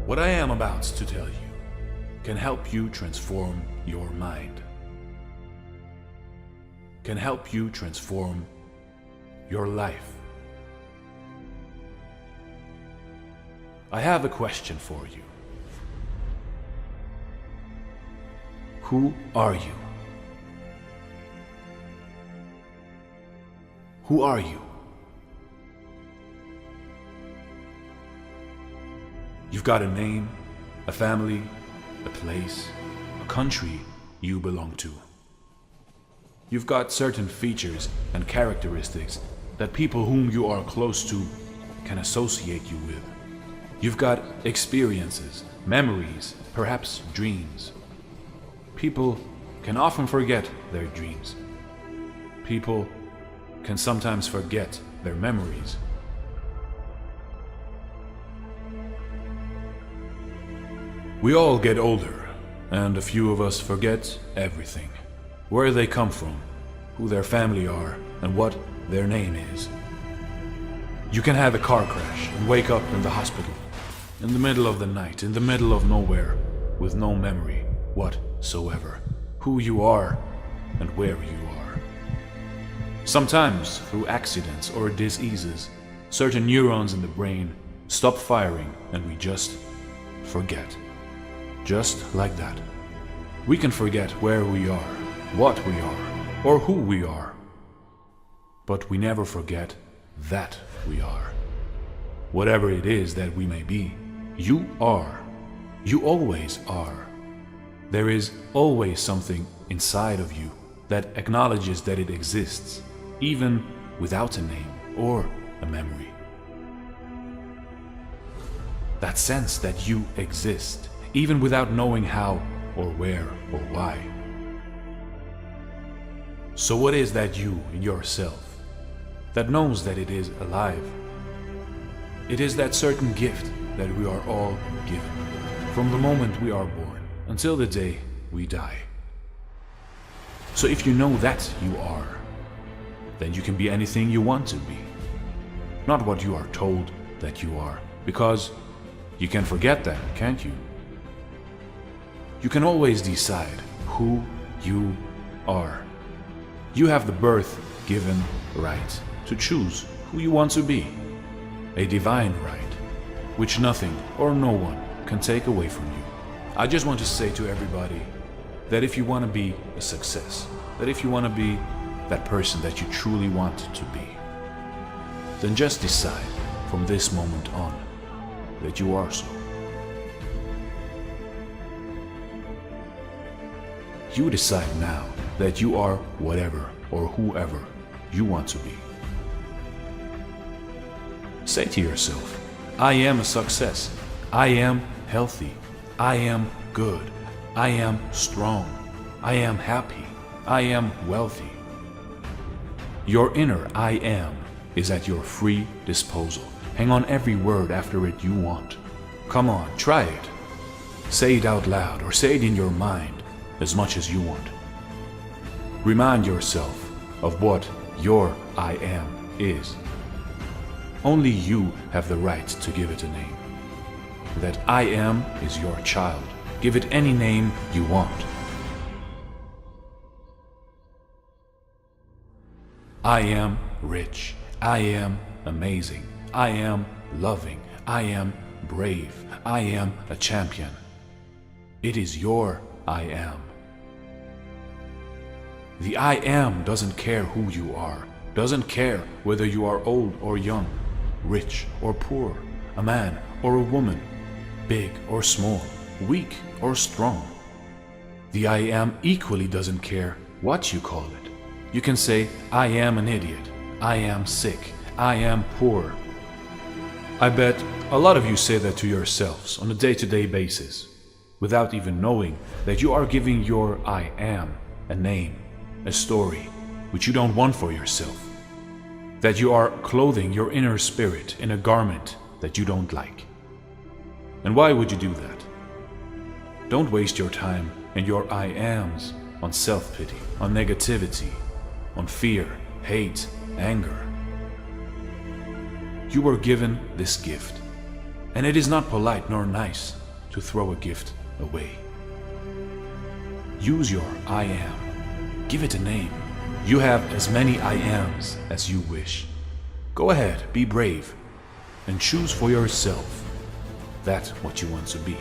What I am about to tell you can help you transform your mind, can help you transform your life. I have a question for you. Who are you? Who are you? You've got a name, a family, a place, a country you belong to. You've got certain features and characteristics that people whom you are close to can associate you with. You've got experiences, memories, perhaps dreams. People can often forget their dreams. People can sometimes forget their memories. We all get older, and a few of us forget everything. Where they come from, who their family are, and what their name is. You can have a car crash and wake up in the hospital, in the middle of the night, in the middle of nowhere, with no memory whatsoever, who you are and where you are. Sometimes, through accidents or diseases, certain neurons in the brain stop firing and we just forget. Just like that. We can forget where we are, what we are, or who we are. But we never forget that we are. Whatever it is that we may be, you are. You always are. There is always something inside of you that acknowledges that it exists, even without a name or a memory. That sense that you exist, even without knowing how or where or why. So what is that you in yourself that knows that it is alive? It is that certain gift that we are all given, from the moment we are born until the day we die. So if you know that you are, then you can be anything you want to be, not what you are told that you are, because you can forget that, can't you? You can always decide who you are. You have the birth-given right to choose who you want to be, a divine right, which nothing or no one can take away from you. I just want to say to everybody that if you want to be a success, that if you want to be that person that you truly want to be, then just decide from this moment on that you are so. You decide now that you are whatever or whoever you want to be. Say to yourself, I am a success. I am healthy. I am good. I am strong. I am happy. I am wealthy. Your inner I am is at your free disposal. Hang on every word after it you want. Come on, try it. Say it out loud or say it in your mind as much as you want. Remind yourself of what your I am is. Only you have the right to give it a name. That I am is your child. Give it any name you want. I am rich. I am amazing. I am loving. I am brave. I am a champion. It is your I am. The I am doesn't care who you are, doesn't care whether you are old or young, rich or poor, a man or a woman, big or small, weak or strong. The I am equally doesn't care what you call it. You can say, I am an idiot, I am sick, I am poor. I bet a lot of you say that to yourselves on a day-to-day basis, without even knowing that you are giving your I am a name, a story which you don't want for yourself, that you are clothing your inner spirit in a garment that you don't like. And why would you do that? Don't waste your time and your I ams on self-pity, on negativity, on fear, hate, anger. You were given this gift. And it is not polite nor nice to throw a gift away. Use your I am. Give it a name. You have as many I ams as you wish. Go ahead, be brave, and choose for yourself that what you want to be.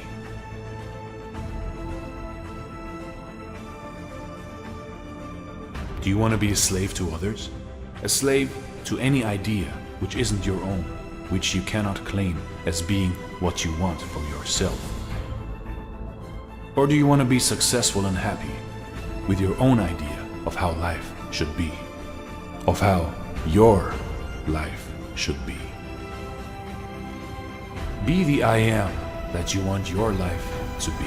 Do you want to be a slave to others? A slave to any idea which isn't your own, which you cannot claim as being what you want for yourself? Or do you want to be successful and happy with your own idea of how life should be, of how your life should be? Be the I am that you want your life to be.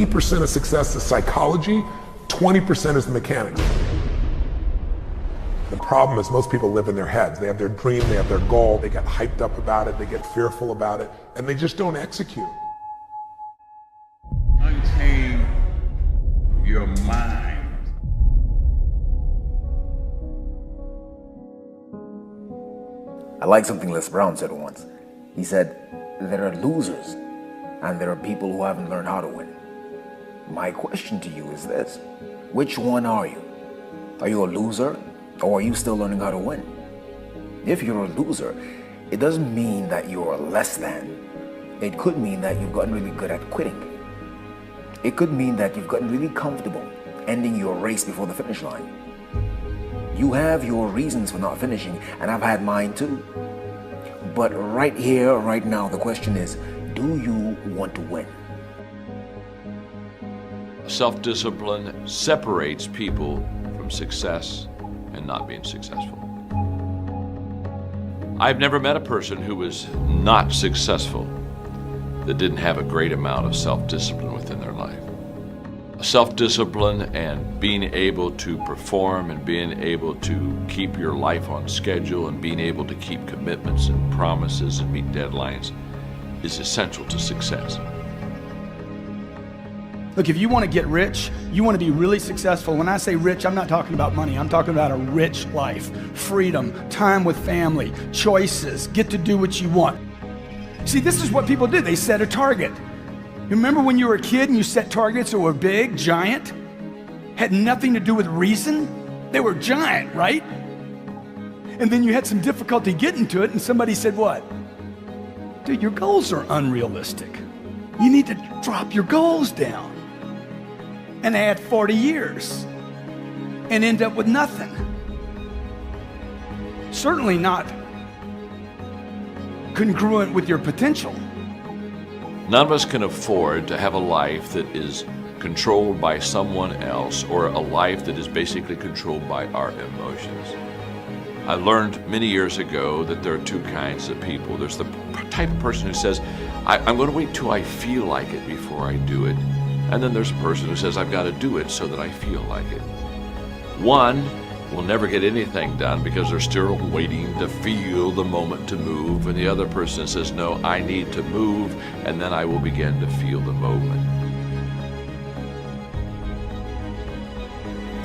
80% of success is psychology, 20% is the mechanics. The problem is most people live in their heads. They have their dream, they have their goal, they get hyped up about it, they get fearful about it, and they just don't execute. Unchain your mind. I like something Les Brown said once. He said, there are losers and there are people who haven't learned how to win. My question to you is this: which one are you? Are you a loser, or are you still learning how to win? If you're a loser, it doesn't mean that you're less than. It could mean that you've gotten really good at quitting. It could mean that you've gotten really comfortable ending your race before the finish line. You have your reasons for not finishing, and I've had mine too. But right here, right now, the question is, do you want to win? Self-discipline separates people from success and not being successful. I've never met a person who was not successful that didn't have a great amount of self-discipline within their life. Self-discipline and being able to perform and being able to keep your life on schedule and being able to keep commitments and promises and meet deadlines is essential to success. Look, if you want to get rich, you want to be really successful. When I say rich, I'm not talking about money. I'm talking about a rich life, freedom, time with family, choices, get to do what you want. See, this is what people do. They set a target. You remember when you were a kid and you set targets that were big, giant, had nothing to do with reason? They were giant, right? And then you had some difficulty getting to it, and somebody said, what? Dude, your goals are unrealistic. You need to drop your goals down and add 40 years and end up with nothing. Certainly not congruent with your potential. None of us can afford to have a life that is controlled by someone else, or a life that is basically controlled by our emotions. I learned many years ago that there are two kinds of people. There's the type of person who says, I'm going to wait till I feel like it before I do it. And then there's a person who says, I've got to do it so that I feel like it. One will never get anything done because they're still waiting to feel the moment to move. And the other person says, no, I need to move, and then I will begin to feel the moment.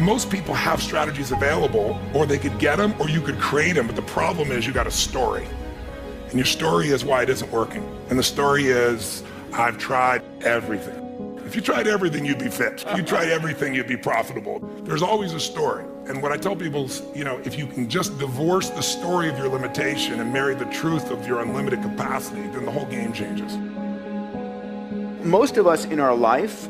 Most people have strategies available, or they could get them, or you could create them, but the problem is you got a story. And your story is why it isn't working. And the story is, I've tried everything. If you tried everything, you'd be fit. If you tried everything, you'd be profitable. There's always a story. And what I tell people is, if you can just divorce the story of your limitation and marry the truth of your unlimited capacity, then the whole game changes. Most of us in our life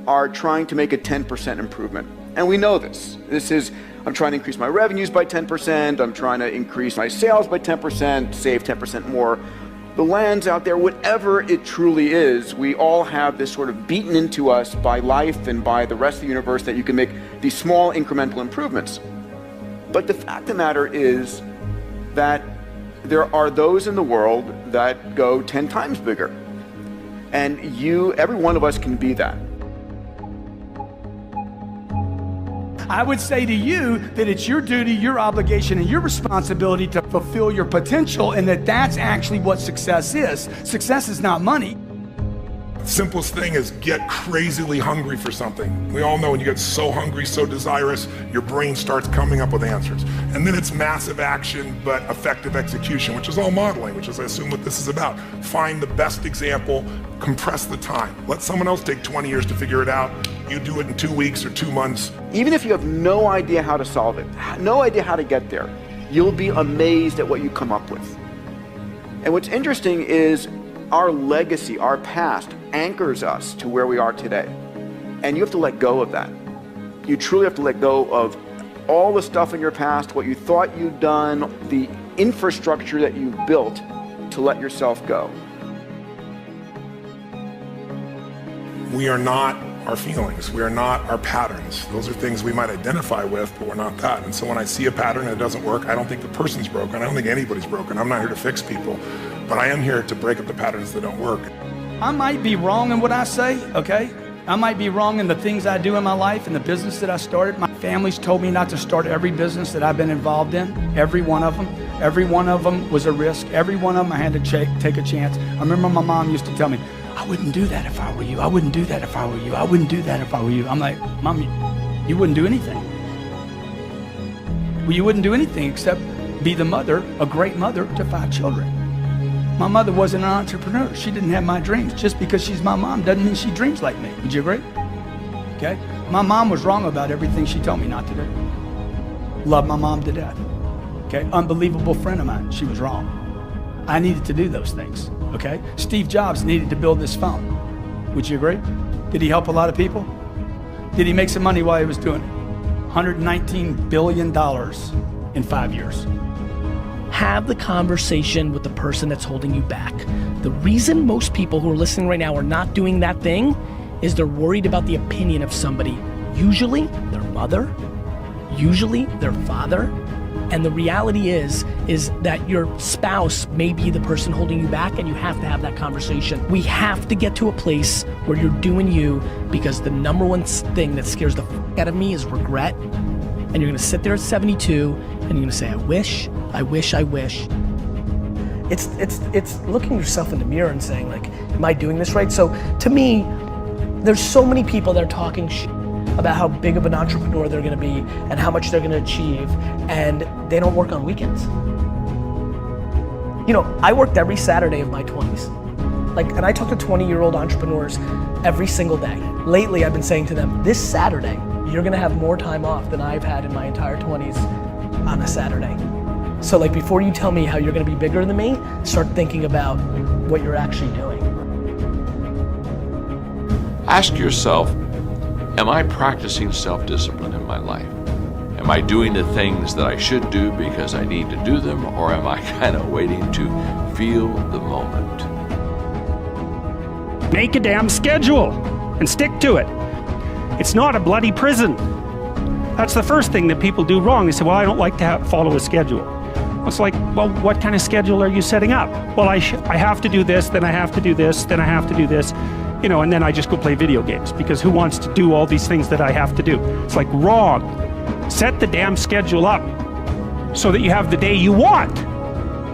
are trying to make a 10% improvement. And we know this. This is, I'm trying to increase my revenues by 10%, I'm trying to increase my sales by 10%, save 10% more. The lands out there, whatever it truly is, we all have this sort of beaten into us by life and by the rest of the universe that you can make these small incremental improvements. But the fact of the matter is that there are those in the world that go 10 times bigger. And every one of us can be that. I would say to you that it's your duty, your obligation, and your responsibility to fulfill your potential, and that's actually what success is. Success is not money. Simplest thing is get crazily hungry for something. We all know when you get so hungry, so desirous, your brain starts coming up with answers. And then it's massive action, but effective execution, which is all modeling, which is, I assume, what this is about. Find the best example, compress the time. Let someone else take 20 years to figure it out. You do it in 2 weeks or 2 months. Even if you have no idea how to solve it, no idea how to get there, you'll be amazed at what you come up with. And what's interesting is our legacy, our past, anchors us to where we are today. And you have to let go of that. You truly have to let go of all the stuff in your past, what you thought you'd done, the infrastructure that you've built to let yourself go. We are not our feelings. We are not our patterns. Those are things we might identify with, but we're not that. And so when I see a pattern and it doesn't work, I don't think the person's broken. I don't think anybody's broken. I'm not here to fix people, but I am here to break up the patterns that don't work. I might be wrong in what I say, okay? I might be wrong in the things I do in my life and the business that I started. My family's told me not to start every business that I've been involved in, every one of them. Every one of them was a risk. Every one of them I had to take a chance. I remember my mom used to tell me, I wouldn't do that if I were you. I wouldn't do that if I were you. I wouldn't do that if I were you. I'm like, Mom, you wouldn't do anything. Well, you wouldn't do anything except be the mother, a great mother to 5 children. My mother wasn't an entrepreneur. She didn't have my dreams. Just because she's my mom doesn't mean she dreams like me. Would you agree? Okay? My mom was wrong about everything she told me not to do. Love my mom to death. Okay? Unbelievable friend of mine. She was wrong. I needed to do those things. Okay? Steve Jobs needed to build this phone. Would you agree? Did he help a lot of people? Did he make some money while he was doing it? $119 billion in 5 years. Have the conversation with the person that's holding you back. The reason most people who are listening right now are not doing that thing is they're worried about the opinion of somebody, usually their mother, usually their father. And the reality is that your spouse may be the person holding you back, and you have to have that conversation. We have to get to a place where you're doing you, because the number one thing that scares the f out of me is regret. And you're gonna sit there at 72 and you're gonna say, I wish, I wish, I wish. It's looking yourself in the mirror and saying, like, am I doing this right? So to me, there's so many people that are talking shit about how big of an entrepreneur they're gonna be and how much they're gonna achieve, and they don't work on weekends. You know, I worked every Saturday of my 20s. And I talk to 20-year-old entrepreneurs every single day. Lately, I've been saying to them, this Saturday, you're gonna have more time off than I've had in my entire 20s on a Saturday. So like, before you tell me how you're gonna be bigger than me, start thinking about what you're actually doing. Ask yourself, am I practicing self-discipline in my life? Am I doing the things that I should do because I need to do them, or am I kind of waiting to feel the moment? Make a damn schedule and stick to it. It's not a bloody prison. That's the first thing that people do wrong. They say, well, I don't like to follow a schedule. It's like, well, what kind of schedule are you setting up? Well, I have to do this, then I have to do this, then I have to do this, you know, and then I just go play video games, because who wants to do all these things that I have to do? It's like, wrong. Set the damn schedule up so that you have the day you want.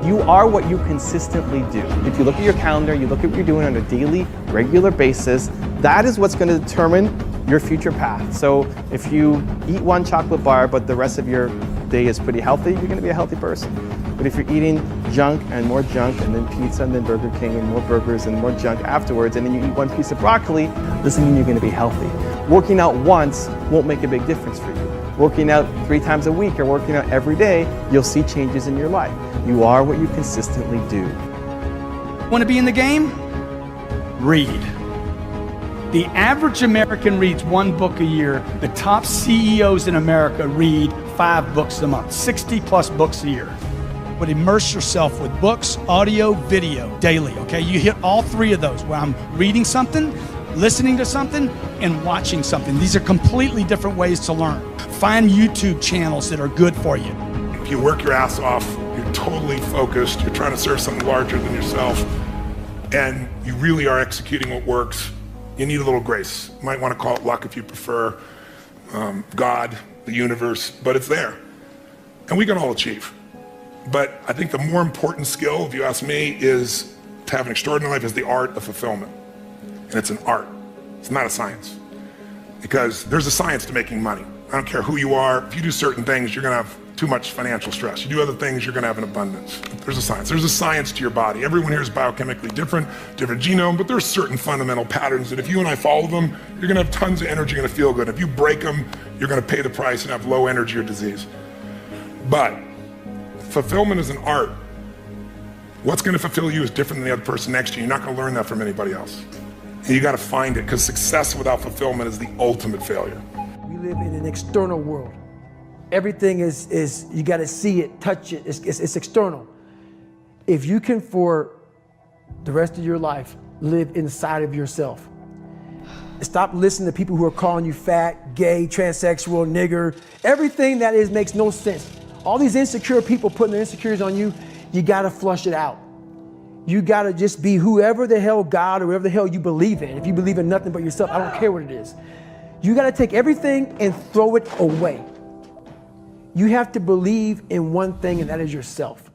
You are what you consistently do. If you look at your calendar, you look at what you're doing on a daily, regular basis, that is what's going to determine your future path. So if you eat one chocolate bar, but the rest of your day is pretty healthy, you're going to be a healthy person. But if you're eating junk and then pizza and then Burger King and more burgers and more junk afterwards, and then you eat one piece of broccoli, doesn't mean you're going to be healthy. Working out once won't make a big difference for you. Working out 3 times a week or working out every day, you'll see changes in your life. You are what you consistently do. Want to be in the game? Read. The average American reads 1 book a year. The top CEOs in America read 5 books a month, 60 plus books a year. But immerse yourself with books, audio, video, daily, okay? You hit all 3 of those, where I'm reading something, listening to something, and watching something. These are completely different ways to learn. Find YouTube channels that are good for you. If you work your ass off, you're totally focused, you're trying to serve something larger than yourself, and you really are executing what works, you need a little grace. You might want to call it luck if you prefer, God, the universe, but it's there. And we can all achieve. But I think the more important skill, if you ask me, is to have an extraordinary life, is the art of fulfillment. and it's an art. It's not a science. Because there's a science to making money. I don't care who you are. If you do certain things, you're gonna have too much financial stress. You do other things, you're gonna have an abundance. There's a science. There's a science to your body. Everyone here is biochemically different genome, but there's certain fundamental patterns that if you and I follow them, you're gonna have tons of energy, you're gonna feel good. If you break them, you're gonna pay the price and have low energy or disease. But fulfillment is an art. What's gonna fulfill you is different than the other person next to you. You're not gonna learn that from anybody else. And you gotta find it, because success without fulfillment is the ultimate failure. We live in an external world. Everything is you gotta see it, touch it, it's external. If you can, for the rest of your life, live inside of yourself. Stop listening to people who are calling you fat, gay, transsexual, nigger. Everything that is makes no sense. All these insecure people putting their insecurities on you, you gotta flush it out. You gotta just be whoever the hell God or whatever the hell you believe in. If you believe in nothing but yourself, I don't care what it is. You gotta take everything and throw it away. You have to believe in one thing, and that is yourself.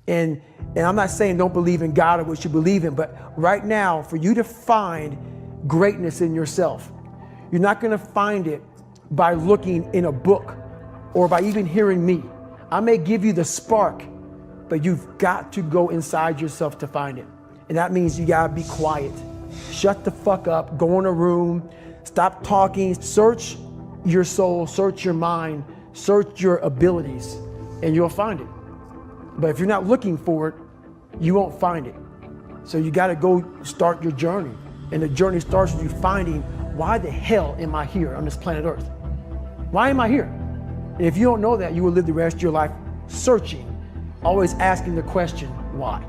And I'm not saying don't believe in God or what you believe in, but right now, for you to find greatness in yourself, you're not gonna find it by looking in a book or by even hearing me. I may give you the spark, but you've got to go inside yourself to find it. And that means you gotta be quiet. Shut the fuck up, go in a room, stop talking, search your soul, search your mind, search your abilities, and you'll find it. But if you're not looking for it, you won't find it. So you gotta go start your journey. And the journey starts with you finding, why the hell am I here on this planet Earth? Why am I here? And if you don't know that, you will live the rest of your life searching, always asking the question, why?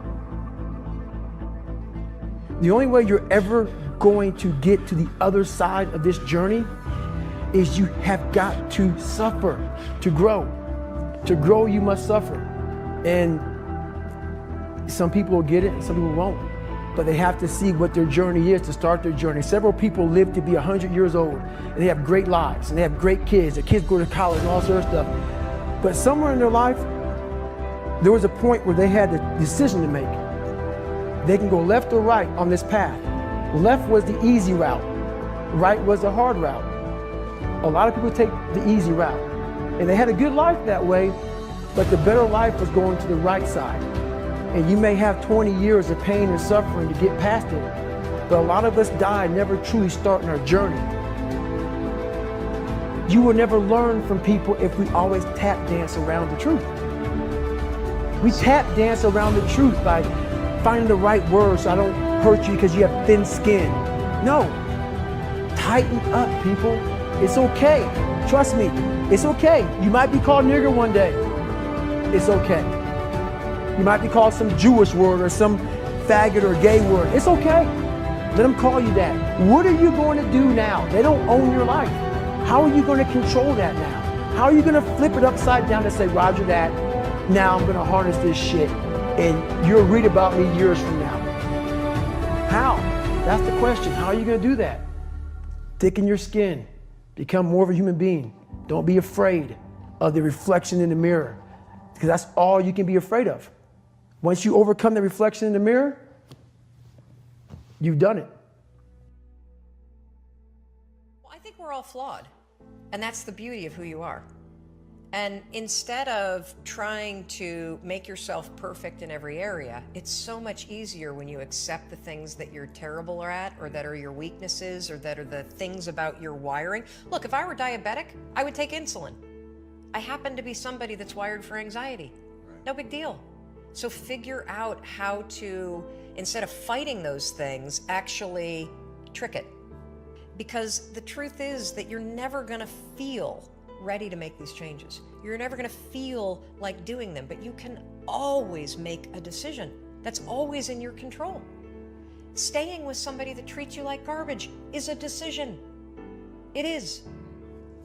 The only way you're ever going to get to the other side of this journey is you have got to suffer to grow. To grow, you must suffer. And some people will get it and some people won't. But they have to see what their journey is to start their journey. Several people live to be 100 years old, and they have great lives, and they have great kids. Their kids go to college and all sorts of stuff. But somewhere in their life, there was a point where they had a decision to make. They can go left or right on this path. Left was the easy route. Right was the hard route. A lot of people take the easy route. And they had a good life that way, but the better life was going to the right side. And you may have 20 years of pain and suffering to get past it, but a lot of us die never truly starting our journey. You will never learn from people if we always tap dance around the truth. We tap dance around the truth by finding the right words so I don't hurt you because you have thin skin. No, tighten up, people. It's okay. Trust me, it's okay. You might be called nigger one day. It's okay. You might be called some Jewish word or some faggot or gay word. It's okay. Let them call you that. What are you going to do now? They don't own your life. How are you going to control that now? How are you going to flip it upside down and say, Roger that, now I'm going to harness this shit and you'll read about me years from now? How? That's the question. How are you going to do that? Thicken your skin. Become more of a human being. Don't be afraid of the reflection in the mirror, because that's all you can be afraid of. Once you overcome the reflection in the mirror, you've done it. Well, I think we're all flawed, and that's the beauty of who you are. And instead of trying to make yourself perfect in every area, it's so much easier when you accept the things that you're terrible at, or that are your weaknesses, or that are the things about your wiring. Look, if I were diabetic, I would take insulin. I happen to be somebody that's wired for anxiety. No big deal. So figure out how to, instead of fighting those things, actually trick it. Because the truth is that you're never gonna feel ready to make these changes. You're never gonna feel like doing them, but you can always make a decision. That's always in your control. Staying with somebody that treats you like garbage is a decision. It is.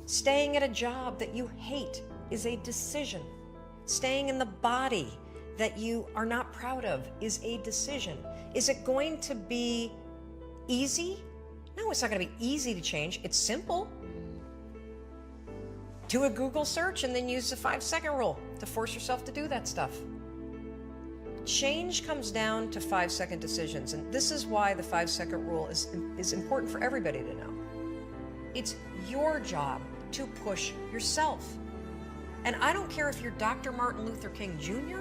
Staying at a job that you hate is a decision. Staying in the body that you are not proud of is a decision. Is it going to be easy? No, it's not gonna be easy to change. It's simple. Do a Google search and then use the 5-second rule to force yourself to do that stuff. Change comes down to 5-second decisions, and this is why the 5-second rule is important for everybody to know. It's your job to push yourself. And I don't care if you're Dr. Martin Luther King Jr.,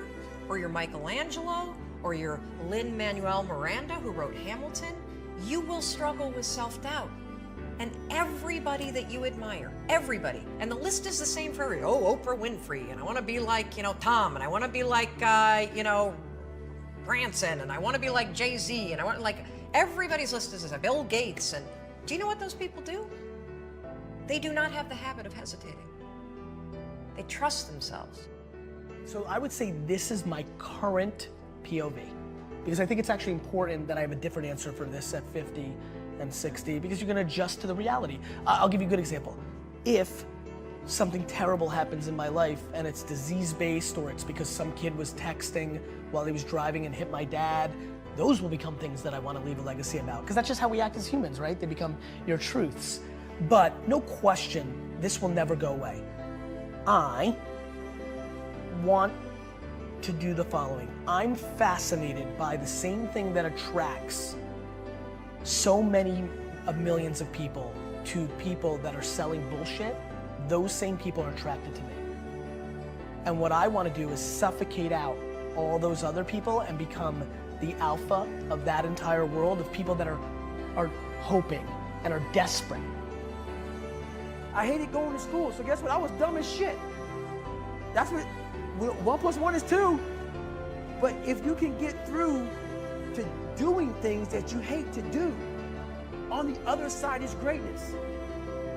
or you're Michelangelo, or you're Lin-Manuel Miranda, who wrote Hamilton, you will struggle with self-doubt. And everybody that you admire, everybody, and the list is the same for everybody. Oh, Oprah Winfrey, and I want to be like, Tom, and I want to be like, Branson, and I want to be like Jay-Z, and I want, everybody's list is Bill Gates, and do you know what those people do? They do not have the habit of hesitating. They trust themselves. So I would say this is my current POV, because I think it's actually important that I have a different answer for this at 50 and 60, because you're gonna adjust to the reality. I'll give you a good example. If something terrible happens in my life and it's disease-based, or it's because some kid was texting while he was driving and hit my dad, those will become things that I wanna leave a legacy about, because that's just how we act as humans, right? They become your truths. But no question, this will never go away. I want to do the following. I'm fascinated by the same thing that attracts so many of millions of people to people that are selling bullshit. Those same people are attracted to me. And what I want to do is suffocate out all those other people and become the alpha of that entire world of people that are hoping and are desperate. I hated going to school, so guess what? I was dumb as shit. That's what, 1 + 1 is 2. But if you can get through to doing things that you hate to do, on the other side is greatness.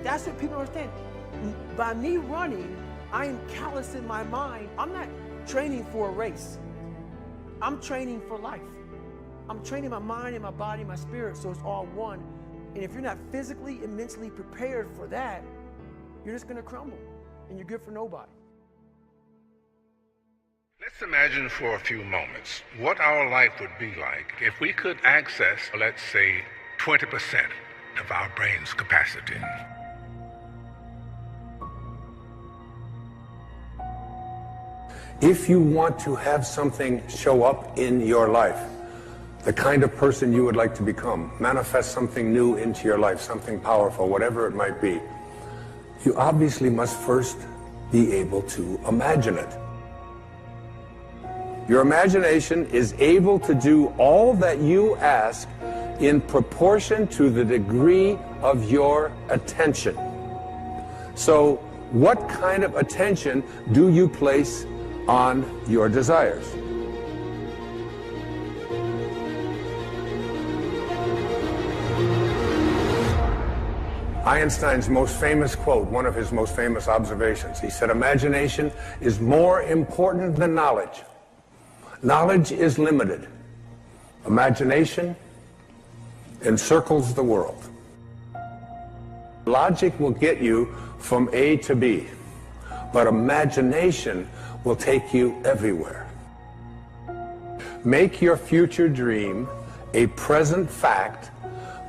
That's what people understand. By me running, I am callous in my mind. I'm not training for a race. I'm training for life. I'm training my mind and my body and my spirit, so it's all one. And if you're not physically and mentally prepared for that, you're just gonna crumble, and you're good for nobody. Let's imagine for a few moments what our life would be like if we could access, let's say, 20% of our brain's capacity. If you want to have something show up in your life, the kind of person you would like to become, manifest something new into your life, something powerful, whatever it might be, you obviously must first be able to imagine it. Your imagination is able to do all that you ask in proportion to the degree of your attention. So, what kind of attention do you place on your desires? Einstein's most famous quote, one of his most famous observations, he said, imagination is more important than knowledge. Knowledge is limited. Imagination encircles the world. Logic will get you from A to B, but imagination will take you everywhere. Make your future dream a present fact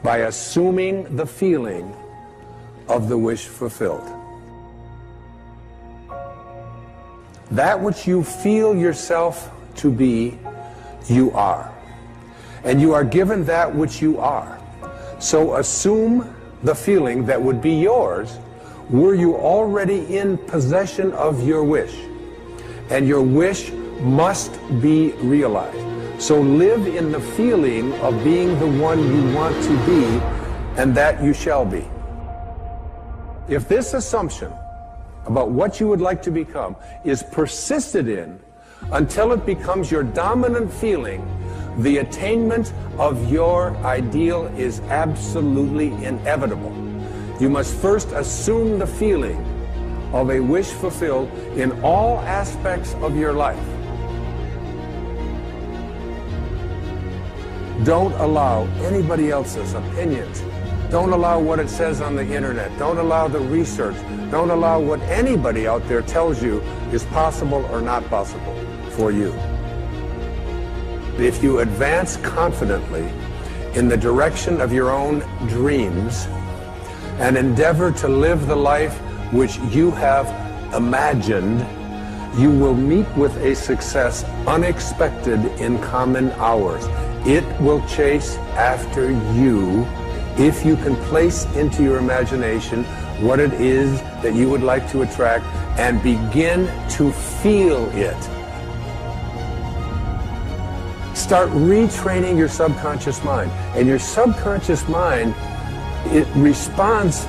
by assuming the feeling of the wish fulfilled. That which you feel yourself to be, you are. And you are given that which you are. So assume the feeling that would be yours were you already in possession of your wish. And your wish must be realized. So live in the feeling of being the one you want to be, and that you shall be. If this assumption about what you would like to become is persisted in until it becomes your dominant feeling, the attainment of your ideal is absolutely inevitable. You must first assume the feeling of a wish fulfilled in all aspects of your life. Don't allow anybody else's opinions. Don't allow what it says on the internet. Don't allow the research. Don't allow what anybody out there tells you is possible or not possible for you. If you advance confidently in the direction of your own dreams and endeavor to live the life which you have imagined, you will meet with a success unexpected in common hours. It will chase after you if you can place into your imagination what it is that you would like to attract and begin to feel it. Start retraining your subconscious mind. And your subconscious mind, it responds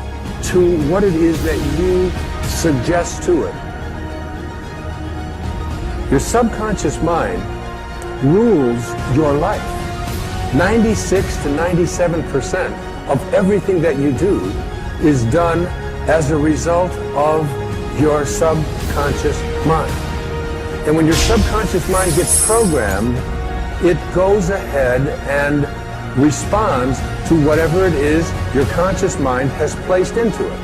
to what it is that you suggest to it. Your subconscious mind rules your life. 96 to 97% of everything that you do is done as a result of your subconscious mind. And when your subconscious mind gets programmed, it goes ahead and responds to whatever it is your conscious mind has placed into it.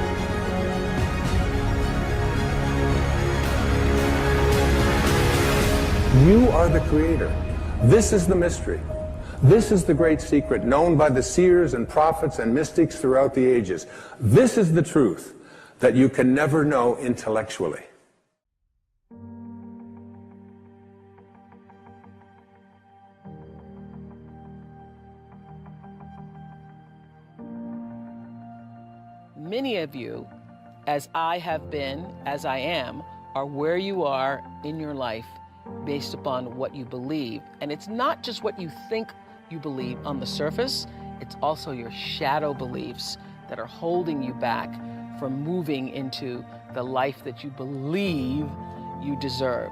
You are the creator. This is the mystery. This is the great secret known by the seers and prophets and mystics throughout the ages. This is the truth that you can never know intellectually. Many of you, as I have been, as I am, are where you are in your life based upon what you believe. And it's not just what you think you believe on the surface, it's also your shadow beliefs that are holding you back from moving into the life that you believe you deserve.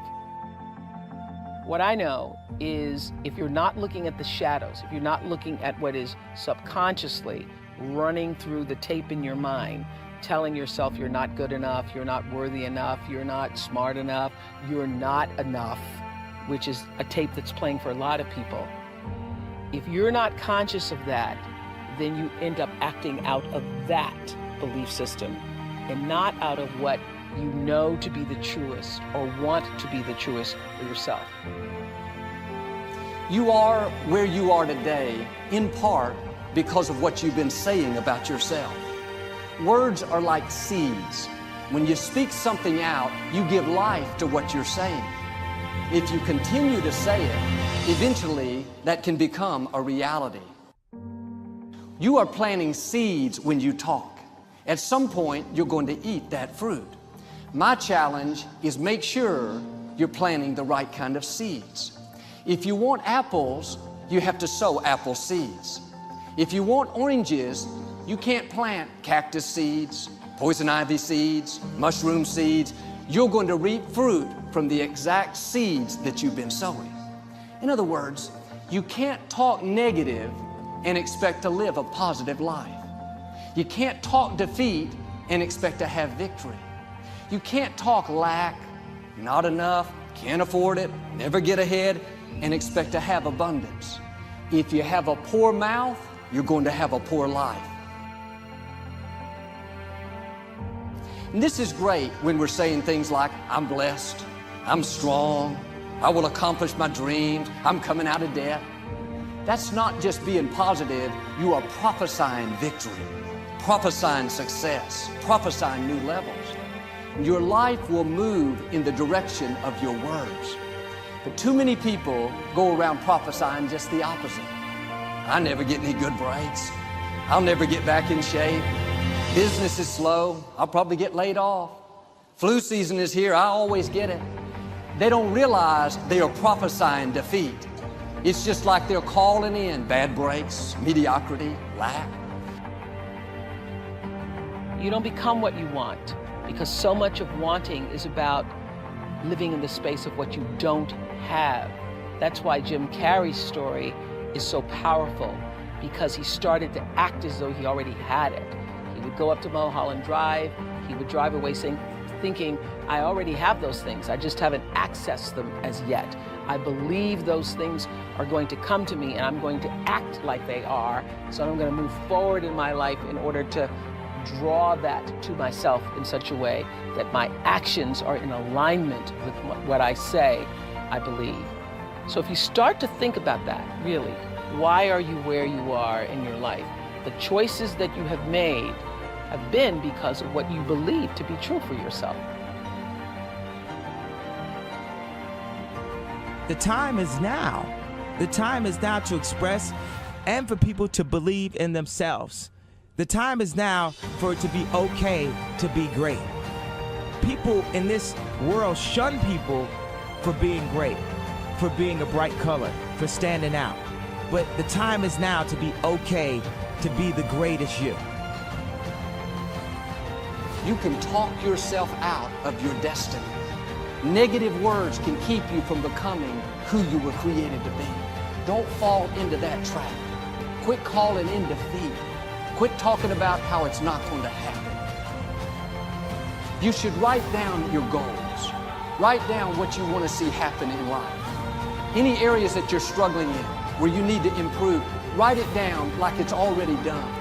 What I know is if you're not looking at the shadows, if you're not looking at what is subconsciously running through the tape in your mind, telling yourself you're not good enough, you're not worthy enough, you're not smart enough, you're not enough, which is a tape that's playing for a lot of people. If you're not conscious of that, then you end up acting out of that belief system and not out of what you know to be the truest or want to be the truest for yourself. You are where you are today, in part because of what you've been saying about yourself. Words are like seeds. When you speak something out, you give life to what you're saying. If you continue to say it, eventually that can become a reality. You are planting seeds when you talk. At some point, you're going to eat that fruit. My challenge is make sure you're planting the right kind of seeds. If you want apples, you have to sow apple seeds. If you want oranges, you can't plant cactus seeds, poison ivy seeds, mushroom seeds. You're going to reap fruit from the exact seeds that you've been sowing. In other words, you can't talk negative and expect to live a positive life. You can't talk defeat and expect to have victory. You can't talk lack, not enough, can't afford it, never get ahead, and expect to have abundance. If you have a poor mouth, you're going to have a poor life. And this is great when we're saying things like, I'm blessed, I'm strong, I will accomplish my dreams, I'm coming out of debt. That's not just being positive, you are prophesying victory, prophesying success, prophesying new levels. Your life will move in the direction of your words. But too many people go around prophesying just the opposite. I never get any good breaks. I'll never get back in shape. Business is slow. I'll probably get laid off. Flu season is here. I always get it. They don't realize they are prophesying defeat. It's just like they're calling in bad breaks, mediocrity, lack. You don't become what you want because so much of wanting is about living in the space of what you don't have. That's why Jim Carrey's story is so powerful, because he started to act as though he already had it. He would go up to Mulholland Drive, he would drive away thinking, I already have those things, I just haven't accessed them as yet. I believe those things are going to come to me and I'm going to act like they are, so I'm going to move forward in my life in order to draw that to myself in such a way that my actions are in alignment with what I say I believe. So if you start to think about that, really, why are you where you are in your life? The choices that you have made have been because of what you believe to be true for yourself. The time is now. The time is now to express and for people to believe in themselves. The time is now for it to be okay to be great. People in this world shun people for being great, for being a bright color, for standing out. But the time is now to be okay to be the greatest you. You can talk yourself out of your destiny. Negative words can keep you from becoming who you were created to be. Don't fall into that trap. Quit calling in defeat. Quit talking about how it's not going to happen. You should write down your goals. Write down what you want to see happen in life. Any areas that you're struggling in, where you need to improve, write it down like it's already done.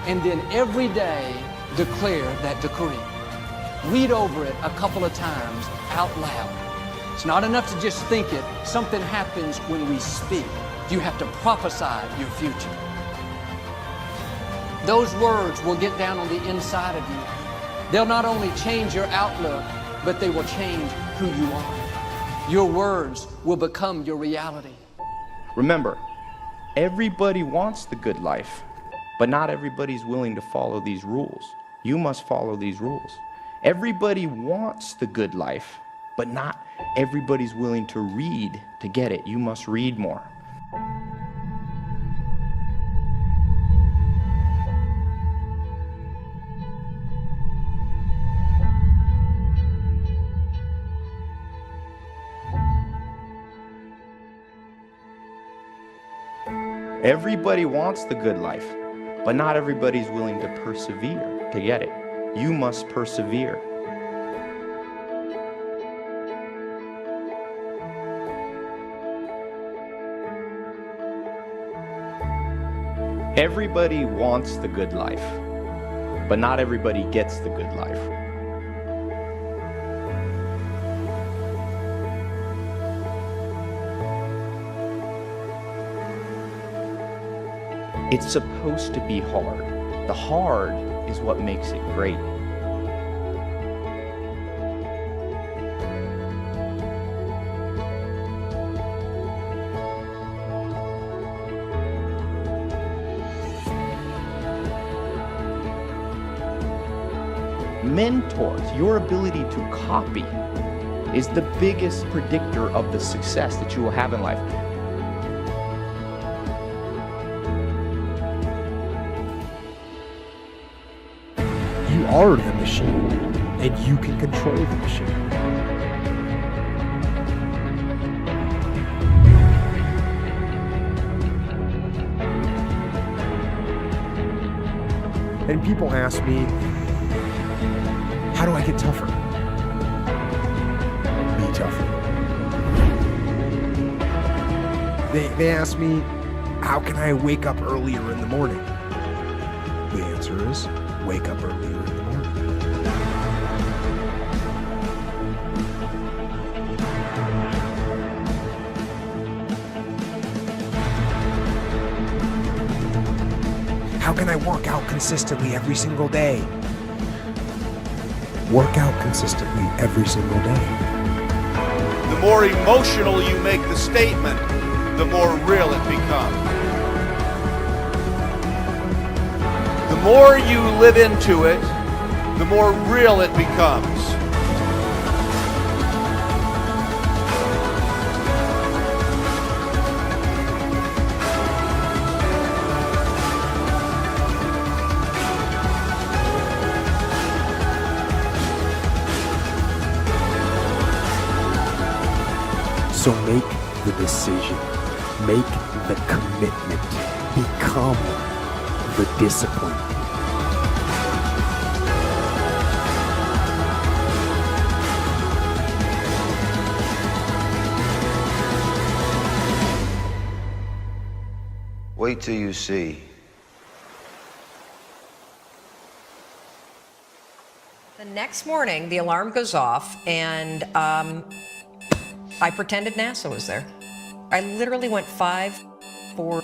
And then every day, declare that decree. Read over it a couple of times out loud. It's not enough to just think it. Something happens when we speak. You have to prophesy your future. Those words will get down on the inside of you. They'll not only change your outlook, but they will change who you are. Your words will become your reality. Remember, everybody wants the good life, but not everybody's willing to follow these rules. You must follow these rules. Everybody wants the good life, but not everybody's willing to read to get it. You must read more. Everybody wants the good life, but not everybody's willing to persevere to get it. You must persevere. Everybody wants the good life, but not everybody gets the good life. It's supposed to be hard. The hard is what makes it great. Mentors, your ability to copy, is the biggest predictor of the success that you will have in life. You are the machine, and you can control the machine. And people ask me, how do I get tougher? Be tougher. They ask me, how can I wake up earlier in the morning? The answer is, wake up earlier in the morning. How can I work out consistently every single day? Work out consistently every single day. The more emotional you make the statement, the more real it becomes. The more you live into it, the more real it becomes. So make the decision, make the commitment, become the discipline. Wait till you see. The next morning, the alarm goes off, and I pretended NASA was there. I literally went 5, 4,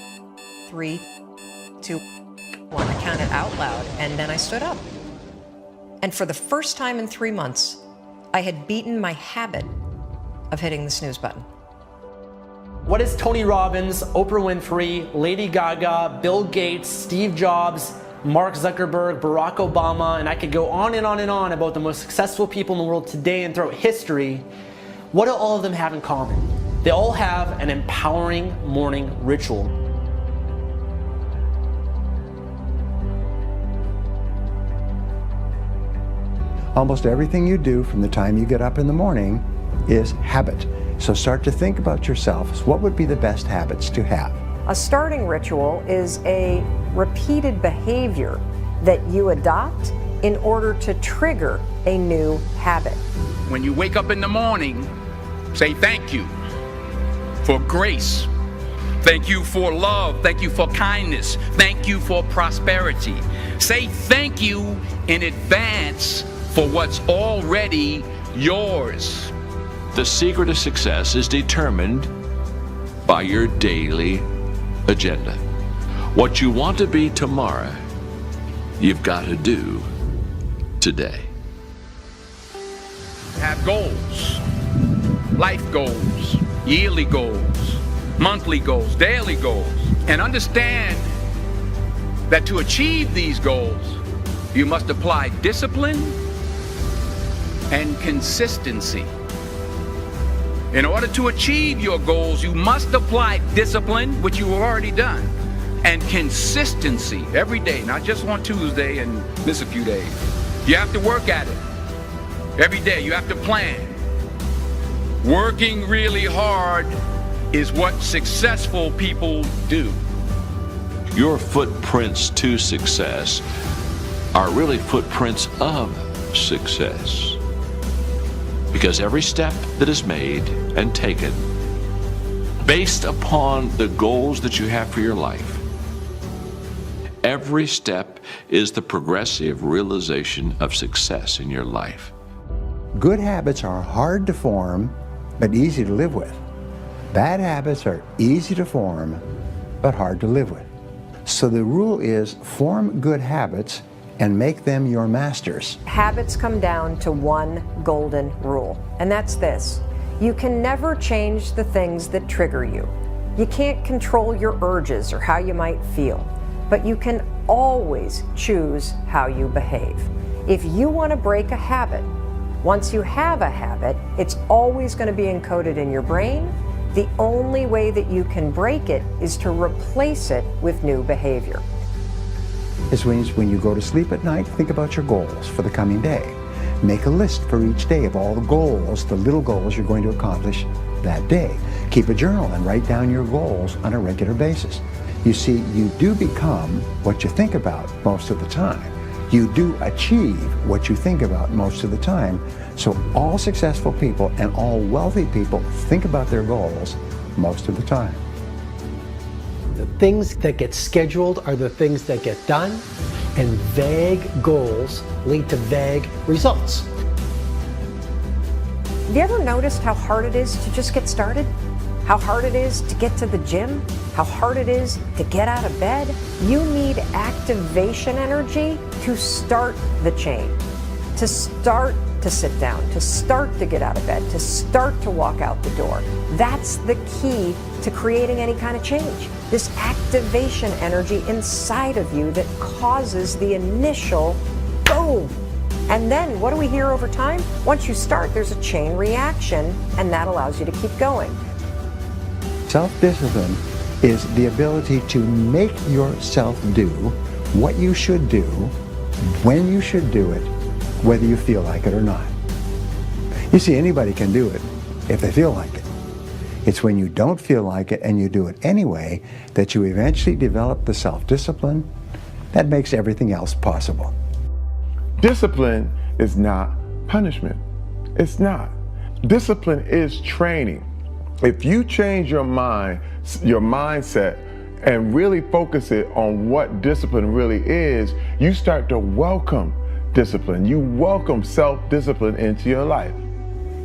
3, 2, 1. I counted out loud, and then I stood up. And for the first time in 3 months, I had beaten my habit of hitting the snooze button. What is Tony Robbins, Oprah Winfrey, Lady Gaga, Bill Gates, Steve Jobs, Mark Zuckerberg, Barack Obama, and I could go on and on and on about the most successful people in the world today and throughout history. What do all of them have in common? They all have an empowering morning ritual. Almost everything you do from the time you get up in the morning is habit. So start to think about yourself. What would be the best habits to have? A starting ritual is a repeated behavior that you adopt in order to trigger a new habit. When you wake up in the morning, say thank you for grace. Thank you for love. Thank you for kindness. Thank you for prosperity. Say thank you in advance for what's already yours. The secret of success is determined by your daily agenda. What you want to be tomorrow, you've got to do today. Have goals, life goals, yearly goals, monthly goals, daily goals, and understand that to achieve these goals, you must apply discipline and consistency. In order to achieve your goals, you must apply discipline, which you have already done, and consistency every day, not just on Tuesday and miss a few days. You have to work at it every day. You have to plan. Working really hard is what successful people do. Your footprints to success are really footprints of success. Because every step that is made and taken based upon the goals that you have for your life, every step is the progressive realization of success in your life. Good habits are hard to form, but easy to live with. Bad habits are easy to form, but hard to live with. So the rule is form good habits and make them your masters. Habits come down to one golden rule, and that's this. You can never change the things that trigger you. You can't control your urges or how you might feel, but you can always choose how you behave. If you want to break a habit, once you have a habit, it's always going to be encoded in your brain. The only way that you can break it is to replace it with new behavior. This means when you go to sleep at night, think about your goals for the coming day. Make a list for each day of all the goals, the little goals you're going to accomplish that day. Keep a journal and write down your goals on a regular basis. You see, you do become what you think about most of the time. You do achieve what you think about most of the time. So all successful people and all wealthy people think about their goals most of the time. The things that get scheduled are the things that get done, and vague goals lead to vague results. Have you ever noticed how hard it is to just get started? How hard it is to get to the gym? How hard it is to get out of bed? You need activation energy to start the change, to start to sit down, to start to get out of bed, to start to walk out the door. That's the key to creating any kind of change. This activation energy inside of you that causes the initial boom. And then what do we hear over time? Once you start, there's a chain reaction, and that allows you to keep going. Self-discipline is the ability to make yourself do what you should do, when you should do it, whether you feel like it or not. You see, anybody can do it if they feel like it. It's when you don't feel like it and you do it anyway that you eventually develop the self-discipline that makes everything else possible. Discipline is not punishment. It's not. Discipline is training. If you change your mind, your mindset, and really focus it on what discipline really is, you start to welcome discipline. You welcome self-discipline into your life.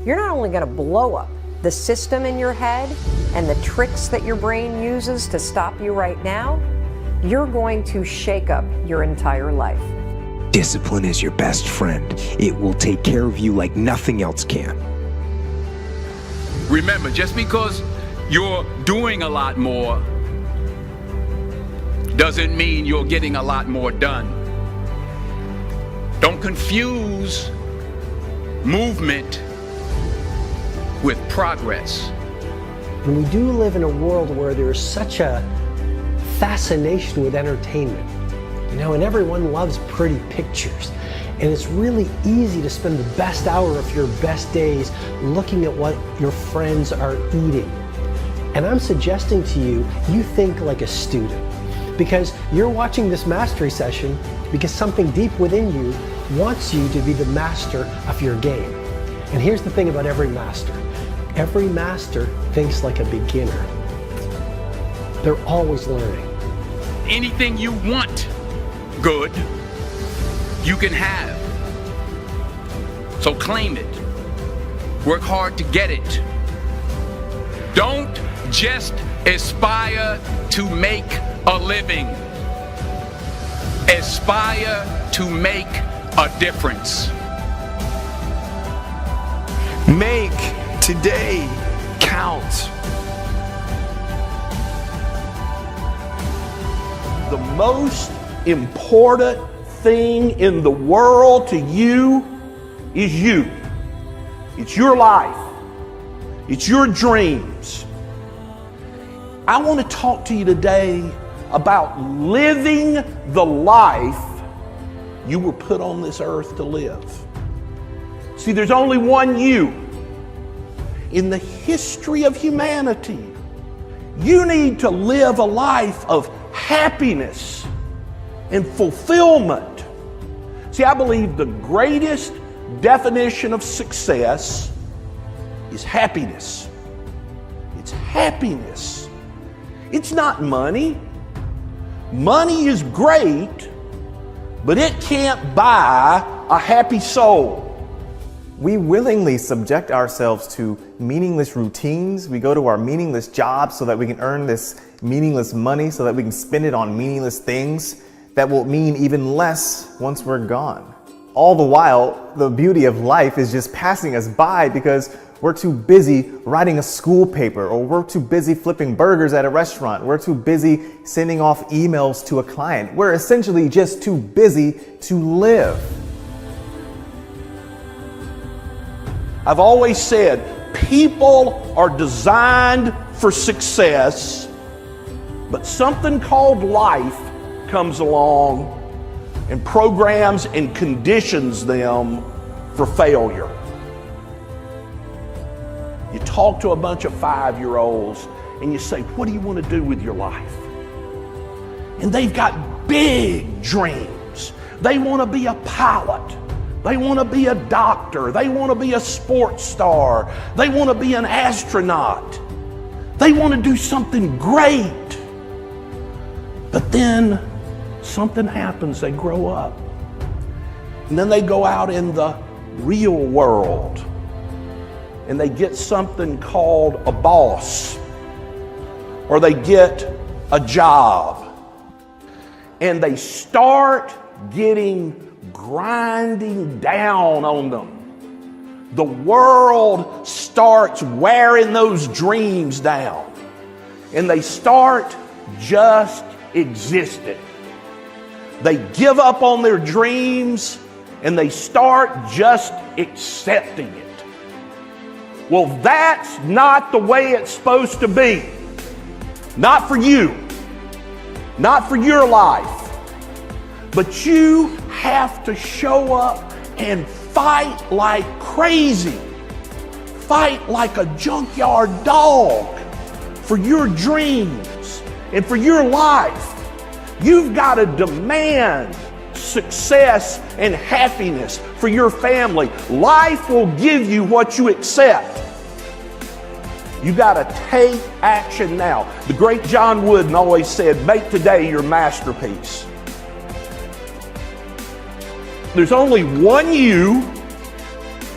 You're not only going to blow up the system in your head and the tricks that your brain uses to stop you right now, you're going to shake up your entire life. Discipline is your best friend. It will take care of you like nothing else can. Remember, just because you're doing a lot more doesn't mean you're getting a lot more done. Don't confuse movement with progress. And we do live in a world where there's such a fascination with entertainment, and everyone loves pretty pictures. And it's really easy to spend the best hour of your best days looking at what your friends are eating. And I'm suggesting to you, you think like a student, because you're watching this mastery session because something deep within you wants you to be the master of your game. And here's the thing about every master. Every master thinks like a beginner. They're always learning. Anything you want good, you can have. So claim it. Work hard to get it. Don't just aspire to make a living. Aspire to make a difference. Make today count. The most important thing in the world to you is you. It's your life. It's your dreams. I want to talk to you today about living the life you were put on this earth to live. See, there's only one you. In the history of humanity, you need to live a life of happiness and fulfillment. See, I believe the greatest definition of success is happiness. It's happiness. It's not money. Money is great, but it can't buy a happy soul. We willingly subject ourselves to meaningless routines. We go to our meaningless jobs so that we can earn this meaningless money, so that we can spend it on meaningless things that will mean even less once we're gone. All the while, the beauty of life is just passing us by because we're too busy writing a school paper, or we're too busy flipping burgers at a restaurant. We're too busy sending off emails to a client. We're essentially just too busy to live. I've always said people are designed for success, but something called life comes along and programs and conditions them for failure. You talk to a bunch of 5-year-olds and you say, what do you want to do with your life? And they've got big dreams. They want to be a pilot. They want to be a doctor. They want to be a sports star. They want to be an astronaut. They want to do something great. But then something happens. They grow up. And then they go out in the real world and they get something called a boss, or they get a job, and they start grinding down on them. The world starts wearing those dreams down, and they start just existing. They give up on their dreams and they start just accepting it. Well, that's not the way it's supposed to be. Not for you. Not for your life. But you have to show up and fight like crazy. Fight like a junkyard dog for your dreams and for your life. You've got to demand success and happiness for your family. Life will give you what you accept. You got to take action now. The great John Wooden always said, make today your masterpiece. There's only one you,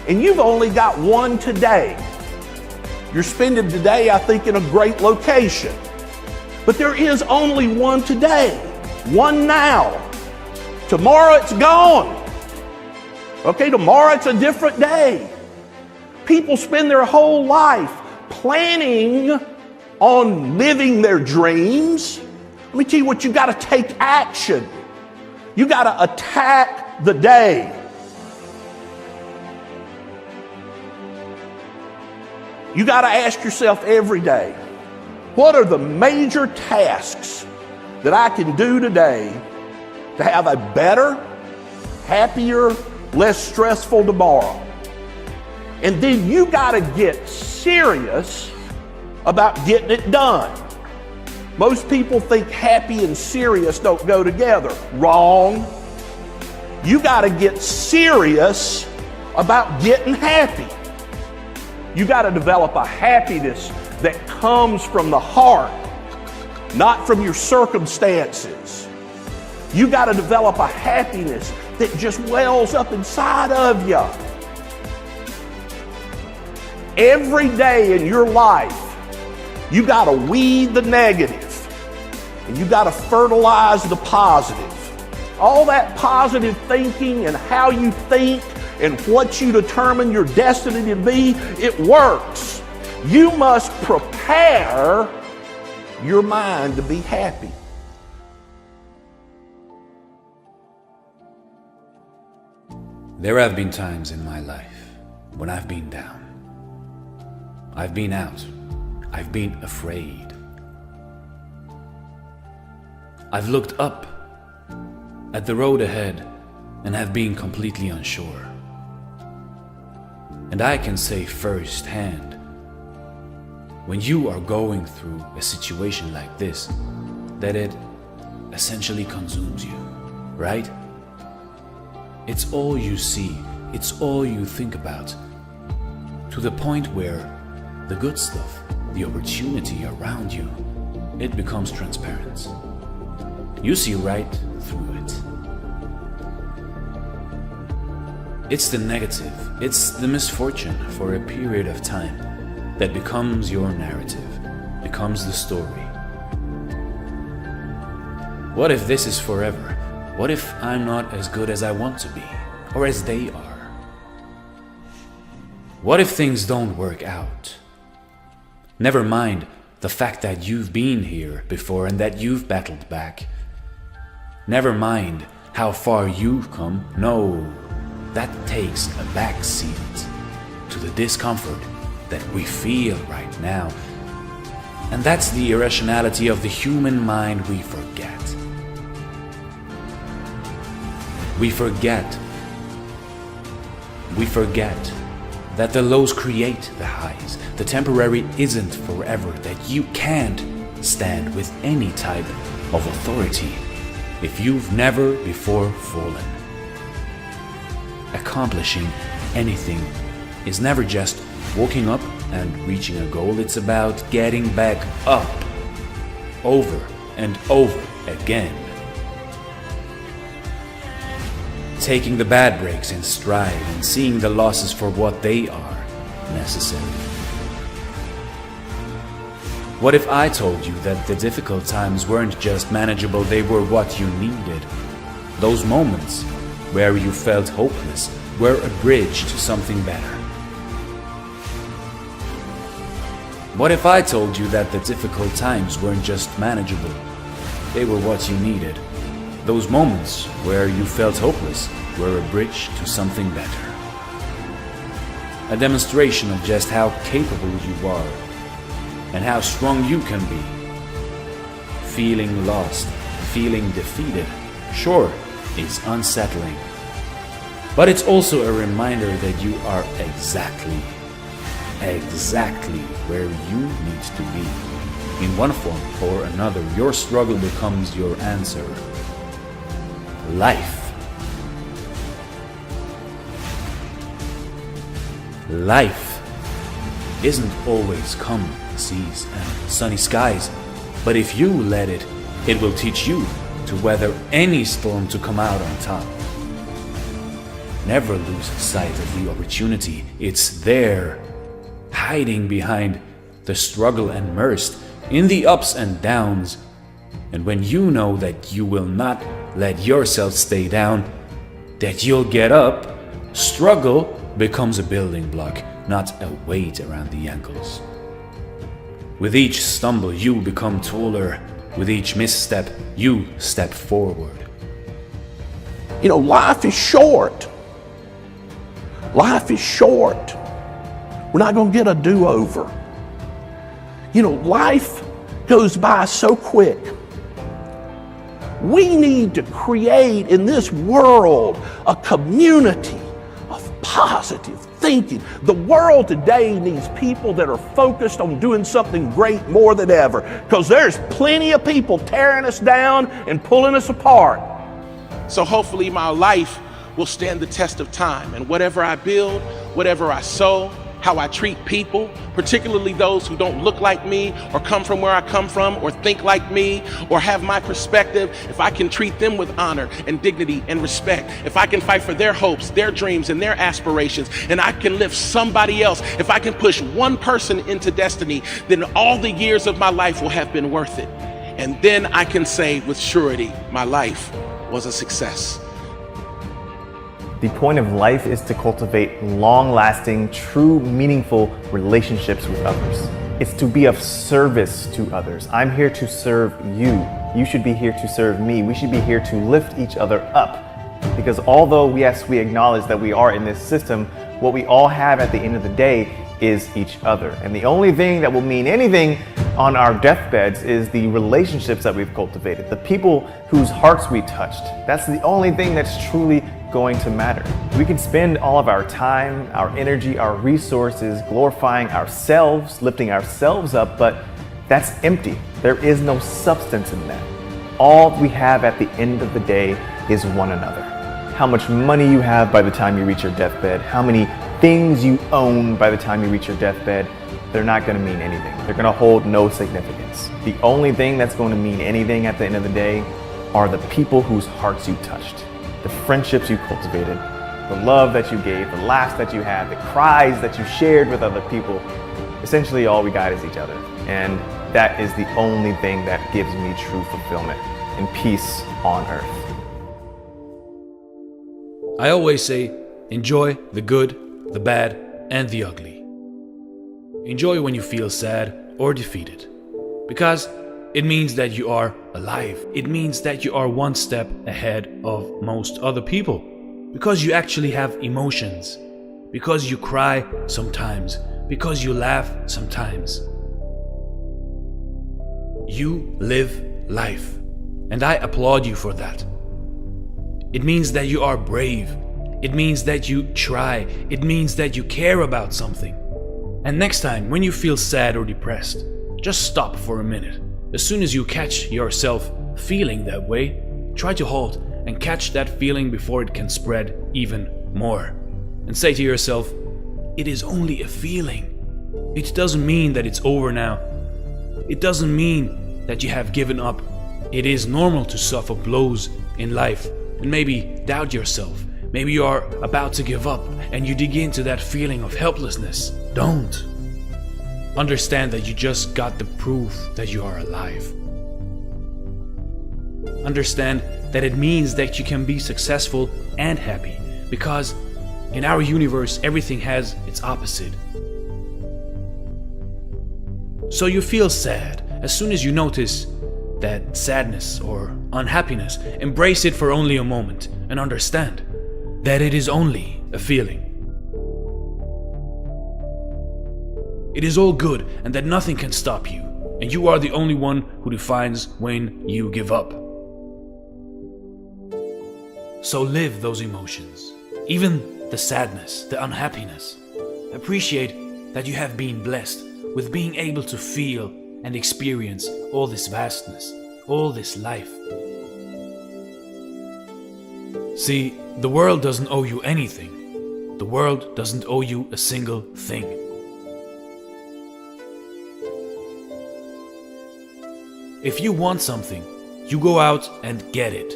and you've only got one today. You're spending today, I think, in a great location. But there is only one today, one now. Tomorrow it's gone. Okay, tomorrow it's a different day. People spend their whole life planning on living their dreams, let me tell you what, you got to take action. You got to attack the day. You got to ask yourself every day, what are the major tasks that I can do today to have a better, happier, less stressful tomorrow? And then you got to get serious about getting it done. Most people think happy and serious don't go together. Wrong. You got to get serious about getting happy. You got to develop a happiness that comes from the heart, not from your circumstances. You got to develop a happiness that just wells up inside of you. Every day in your life, you got to weed the negative and you got to fertilize the positive. All that positive thinking and how you think and what you determine your destiny to be, it works. You must prepare your mind to be happy. There have been times in my life when I've been down. I've been out. I've been afraid. I've looked up at the road ahead and have been completely unsure. And I can say firsthand, when you are going through a situation like this, that it essentially consumes you, right? It's all you see, it's all you think about, to the point where the good stuff, the opportunity around you, it becomes transparent. You see right through it. It's the negative, it's the misfortune for a period of time that becomes your narrative, becomes the story. What if this is forever? What if I'm not as good as I want to be, or as they are? What if things don't work out? Never mind the fact that you've been here before and that you've battled back. Never mind how far you've come. No, that takes a back seat to the discomfort that we feel right now. And that's the irrationality of the human mind we forget. We forget that the lows create the highs. The temporary isn't forever, that you can't stand with any type of authority if you've never before fallen. Accomplishing anything is never just walking up and reaching a goal. It's about getting back up over and over again. Taking the bad breaks in stride and seeing the losses for what they are, necessary. What if I told you that the difficult times weren't just manageable, they were what you needed? Those moments where you felt hopeless were a bridge to something better. What if I told you that the difficult times weren't just manageable, they were what you needed? Those moments where you felt hopeless were a bridge to something better. A demonstration of just how capable you are and how strong you can be. Feeling lost, feeling defeated, sure, is unsettling. But it's also a reminder that you are exactly where you need to be. In one form or another, your struggle becomes your answer. Life. Life isn't always calm seas and sunny skies, but if you let it, it will teach you to weather any storm to come out on top. Never lose sight of the opportunity. It's there, hiding behind the struggle and immersed in the ups and downs. And when you know that you will not let yourself stay down, that you'll get up, struggle becomes a building block, not a weight around the ankles. With each stumble, you become taller. With each misstep, you step forward. You know, life is short. Life is short. We're not going to get a do-over. You know, life goes by so quick. We need to create in this world a community of positive thinking. The world today needs people that are focused on doing something great more than ever, because there's plenty of people tearing us down and pulling us apart. So hopefully my life will stand the test of time, and whatever I build, whatever I sow, how I treat people, particularly those who don't look like me or come from where I come from or think like me or have my perspective, if I can treat them with honor and dignity and respect, if I can fight for their hopes, their dreams, and their aspirations, and I can lift somebody else, if I can push one person into destiny, then all the years of my life will have been worth it. And then I can say with surety, my life was a success. The point of life is to cultivate long-lasting, true, meaningful relationships with others. It's to be of service to others. I'm here to serve you. You should be here to serve me. We should be here to lift each other up. Because although, yes, we acknowledge that we are in this system, what we all have at the end of the day is each other. And the only thing that will mean anything on our deathbeds is the relationships that we've cultivated, the people whose hearts we touched. That's the only thing that's truly going to matter. We can spend all of our time, our energy, our resources glorifying ourselves, lifting ourselves up, but that's empty. There is no substance in that. All we have at the end of the day is one another. How much money you have by the time you reach your deathbed, how many things you own by the time you reach your deathbed, they're not going to mean anything. They're going to hold no significance. The only thing that's going to mean anything at the end of the day are the people whose hearts you touched, the friendships you cultivated, the love that you gave, the laughs that you had, the cries that you shared with other people. Essentially, all we got is each other. And that is the only thing that gives me true fulfillment and peace on earth. I always say, enjoy the good, the bad, and the ugly. Enjoy when you feel sad or defeated, because it means that you are alive. It means that you are one step ahead of most other people, because you actually have emotions, because you cry sometimes, because you laugh sometimes. You live life, and I applaud you for that. It means that you are brave. It means that you try. It means that you care about something. And next time, when you feel sad or depressed, just stop for a minute. As soon as you catch yourself feeling that way, try to halt and catch that feeling before it can spread even more. And say to yourself, it is only a feeling. It doesn't mean that it's over now. It doesn't mean that you have given up. It is normal to suffer blows in life and maybe doubt yourself. Maybe you are about to give up and you dig into that feeling of helplessness. Don't. Understand that you just got the proof that you are alive. Understand that it means that you can be successful and happy, because in our universe everything has its opposite. So you feel sad. As soon as you notice that sadness or unhappiness, embrace it for only a moment and understand that it is only a feeling. It is all good and that nothing can stop you, and you are the only one who defines when you give up. So live those emotions, even the sadness, the unhappiness. Appreciate that you have been blessed with being able to feel and experience all this vastness, all this life. See, the world doesn't owe you anything. The world doesn't owe you a single thing. If you want something, you go out and get it.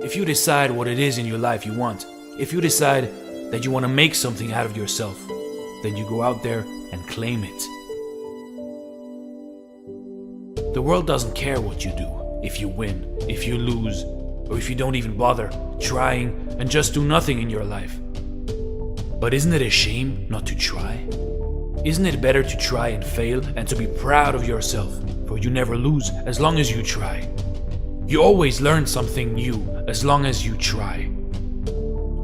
If you decide what it is in your life you want, if you decide that you want to make something out of yourself, then you go out there and claim it. The world doesn't care what you do, if you win, if you lose, or if you don't even bother trying and just do nothing in your life. But isn't it a shame not to try? Isn't it better to try and fail and to be proud of yourself, for you never lose as long as you try. You always learn something new as long as you try.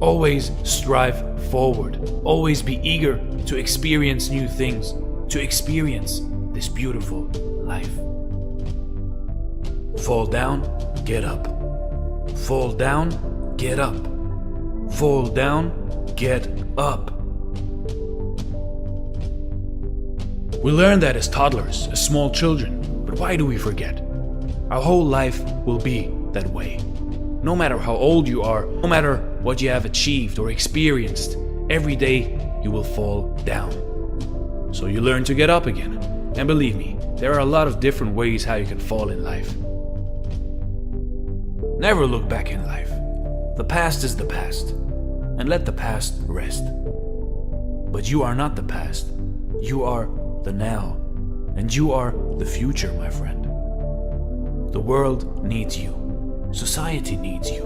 Always strive forward. Always be eager to experience new things, to experience this beautiful life. Fall down, get up. Fall down, get up. Fall down, get up. We learn that as toddlers, as small children, but why do we forget? Our whole life will be that way. No matter how old you are, no matter what you have achieved or experienced, every day you will fall down. So you learn to get up again. And believe me, there are a lot of different ways how you can fall in life. Never look back in life. The past is the past, and let the past rest. But you are not the past. You are the now, and you are the future, my friend. The world needs you. Society needs you.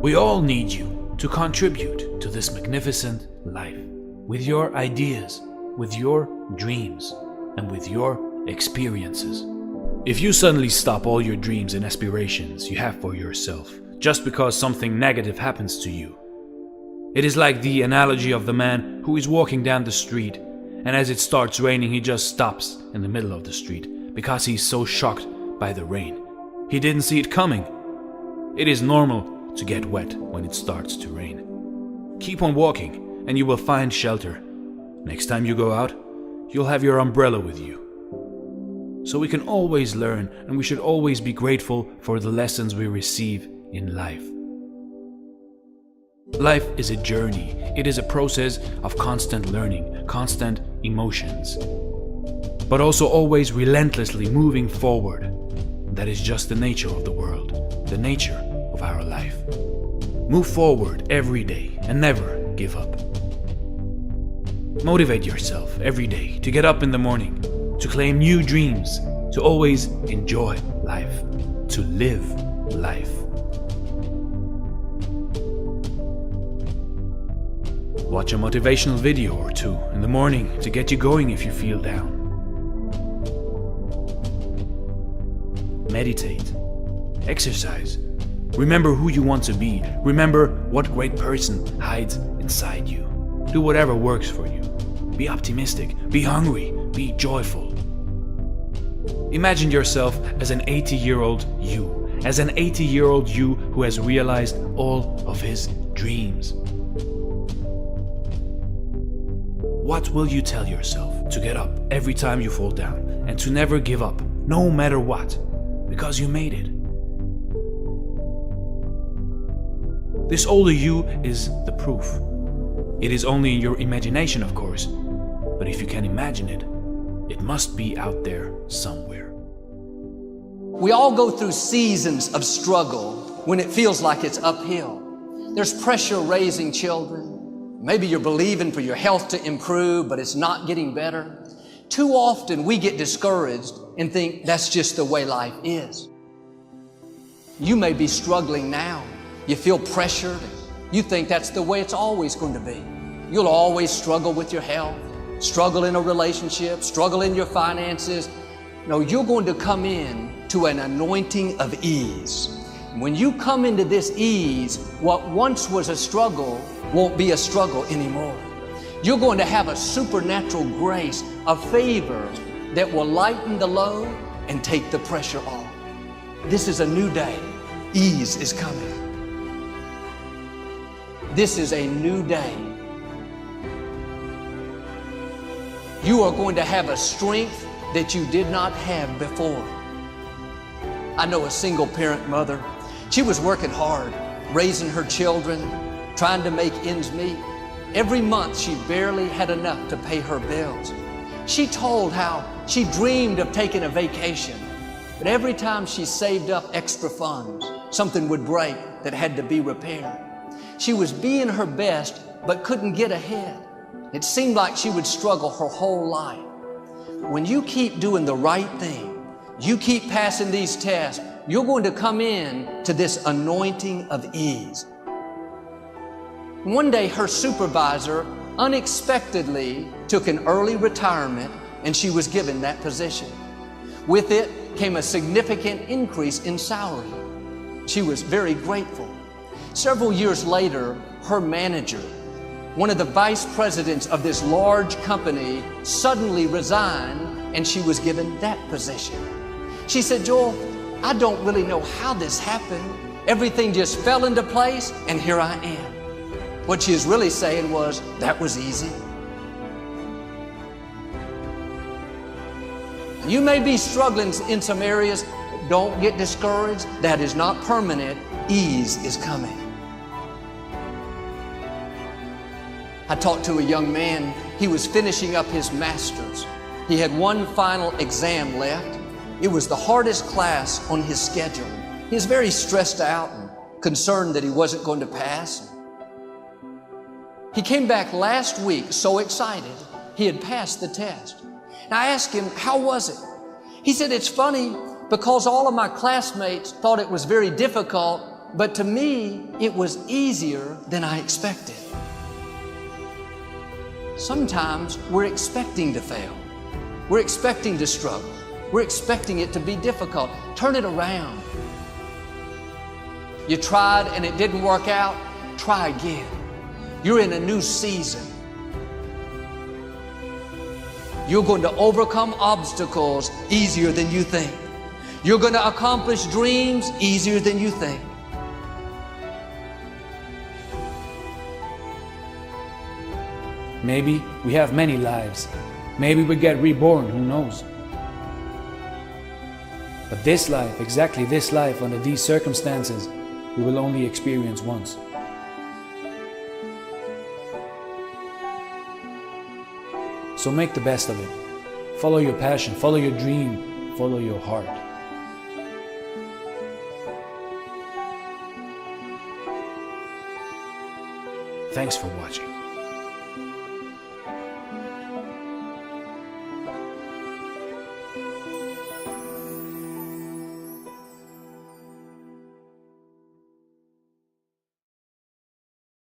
We all need you to contribute to this magnificent life with your ideas, with your dreams, and with your experiences. If you suddenly stop all your dreams and aspirations you have for yourself just because something negative happens to you, it is like the analogy of the man who is walking down the street, and as it starts raining he just stops in the middle of the street because he's so shocked by the rain. He didn't see it coming. It is normal to get wet when it starts to rain. Keep on walking and you will find shelter. Next time you go out, you'll have your umbrella with you. So we can always learn, and we should always be grateful for the lessons we receive in life. Life is a journey. It is a process of constant learning, constant emotions, but also always relentlessly moving forward. That is just the nature of the world, the nature of our life. Move forward every day and never give up. Motivate yourself every day to get up in the morning, to claim new dreams, to always enjoy life, to live life. Watch a motivational video or two in the morning to get you going if you feel down. Meditate. Exercise. Remember who you want to be. Remember what great person hides inside you. Do whatever works for you. Be optimistic. Be hungry. Be joyful. Imagine yourself as an 80-year-old you. As an 80-year-old you who has realized all of his dreams. What will you tell yourself to get up every time you fall down and to never give up, no matter what, because you made it? This older you is the proof. It is only in your imagination, of course, but if you can imagine it, it must be out there somewhere. We all go through seasons of struggle when it feels like it's uphill. There's pressure raising children. Maybe you're believing for your health to improve, but it's not getting better. Too often we get discouraged and think that's just the way life is. You may be struggling now. You feel pressured. You think that's the way it's always going to be. You'll always struggle with your health, struggle in a relationship, struggle in your finances. No, you're going to come in to an anointing of ease. When you come into this ease, what once was a struggle won't be a struggle anymore. You're going to have a supernatural grace, a favor that will lighten the load and take the pressure off. This is a new day. Ease is coming. This is a new day. You are going to have a strength that you did not have before. I know a single parent mother. She was working hard, raising her children, trying to make ends meet. Every month she barely had enough to pay her bills. She told how she dreamed of taking a vacation, but every time she saved up extra funds, something would break that had to be repaired. She was being her best, but couldn't get ahead. It seemed like she would struggle her whole life. When you keep doing the right thing, you keep passing these tests, you're going to come in to this anointing of ease. One day her supervisor unexpectedly took an early retirement, and she was given that position. With it came a significant increase in salary. She was very grateful. Several years later, her manager, one of the vice presidents of this large company, suddenly resigned, and she was given that position. She said, "Joel, I don't really know how this happened. Everything just fell into place, and here I am." What she was really saying was, that was easy. You may be struggling in some areas. Don't get discouraged. That is not permanent. Ease is coming. I talked to a young man. He was finishing up his master's. He had one final exam left. It was the hardest class on his schedule. He was very stressed out and concerned that he wasn't going to pass. He came back last week so excited. He had passed the test. And I asked him, how was it? He said, "It's funny because all of my classmates thought it was very difficult, but to me, it was easier than I expected." Sometimes we're expecting to fail. We're expecting to struggle. We're expecting it to be difficult. Turn it around. You tried and it didn't work out. Try again. You're in a new season. You're going to overcome obstacles easier than you think. You're going to accomplish dreams easier than you think. Maybe we have many lives. Maybe we get reborn, who knows? But this life, exactly this life, under these circumstances, we will only experience once. So make the best of it. Follow your passion, follow your dream, follow your heart. Thanks for watching.